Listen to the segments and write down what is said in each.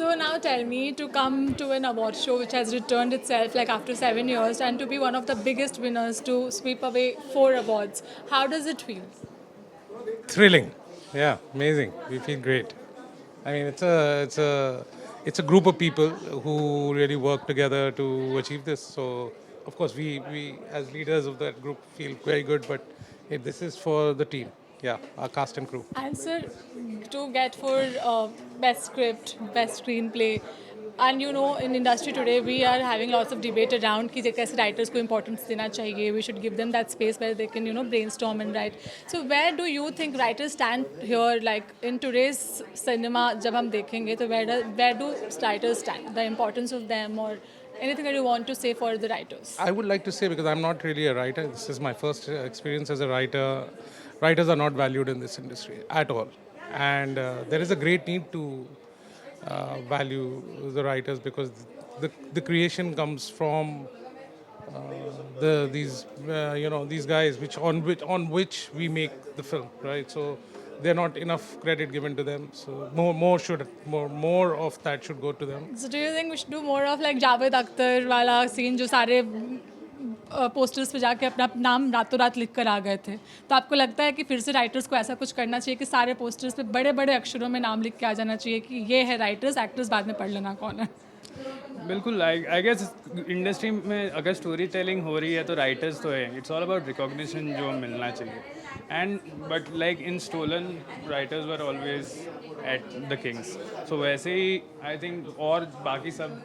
So now tell me, to come to an award show which has returned itself like after 7 years and to be one of the biggest winners to sweep away 4 awards, how does it feel? Thrilling. Yeah, amazing. We feel great. I mean, it's a group of people who really work together to achieve this. So, of course, we as leaders of that group feel very good. But this is for the team. Yeah, our cast and crew. And sir, to get for best script, best screenplay, and you know, in industry today, we are having lots of debate around कि कैसे writers को importance देना चाहिए. We should give them that space where they can, you know, brainstorm and write. So where do you think writers stand here? Like in today's cinema, जब हम देखेंगे, तो where do writers stand? The importance of them or anything that you want to say for the writers? I would like to say, because I'm not really a writer. This is my first experience as a writer. Writers are not valued in this industry at all, and there is a great need to value the writers, because the creation comes from these guys which we make the film, right? So they're not enough credit given to them. So more of that should go to them. So do you think we should do more of like Javed Akhtar वाला scene जो सारे posters पे जाके अपना नाम रातों रात लिख कर आ गए थे, तो आपको लगता है कि फिर से राइटर्स को ऐसा कुछ करना चाहिए कि सारे पोस्टर्स पे बड़े बड़े अक्षरों में नाम लिख के आ जाना चाहिए कि ये है राइटर्स, एक्टर्स बाद में पढ़ लेना कौन है? बिल्कुल आई गेस इंडस्ट्री में अगर स्टोरी टेलिंग हो रही है तो राइटर्स तो है. इट्स ऑल अबाउट रिकॉग्निशन जो मिलना चाहिए. And but like in stolen writers were always at the kings. So वैसे ही आई थिंक और बाकी सब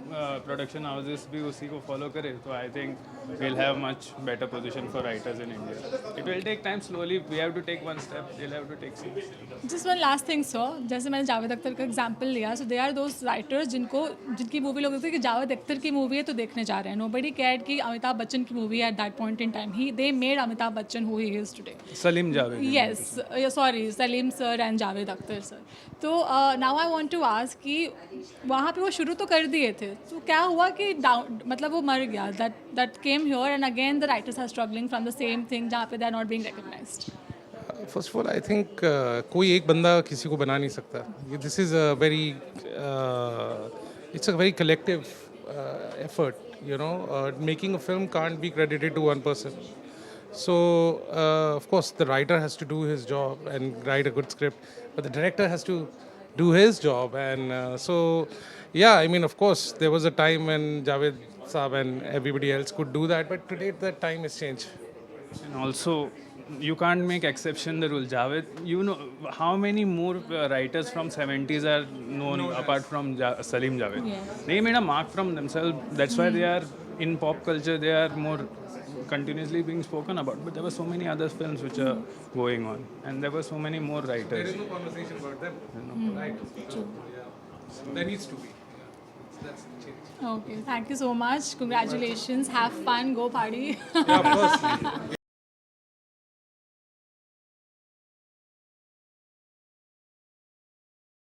प्रोडक्शन हाउसेस भी उसी को फॉलो करे तो I think we'll have much better position for writers in India. It will take time. Slowly we have to take one step. They'll have to take six. Just one last thing sir, जैसे मैंने जावेद अख्तर का example लिया, सो they are those writers जिनकी movie लोग देखते हैं कि जावेद अख्तर की मूवी है तो देखने जा रहे हैं. नोबडी केयर्ड कि अमिताभ बच्चन की मूवी है at that point in time. They made Amitabh Bachchan who he is today. Salim Javed. Yes, sorry, Salim sir and Javed Akhtar sir. तो now I want to ask कि वहाँ पे वो शुरू तो कर दिए थे, तो क्या हुआ कि मतलब वो मर गया, that came here and again the writers are struggling from the same thing जहाँ पे they are not being recognized. First of all, I think कोई एक बंदा किसी को बना नहीं सकता. This is a very it's a very collective effort, making a film can't be credited to one person. So of course the writer has to do his job and write a good script, but the director has to do his job. And so yeah, I mean, of course there was a time when Javed Saab and everybody else could do that, but today that time has changed. And also, you can't make exception the rule. Javed, you know how many more writers from 70s are known apart from Salim Javed. Yes. They made a mark from themselves. That's why they are in pop culture. They are more continuously being spoken about. But there were so many other films which are going on, and there were so many more There writers. is no conversation about them, right? True. So there needs to be. That's the change. Okay, thank you so much. Congratulations. Have fun. Go party. Yeah, of course.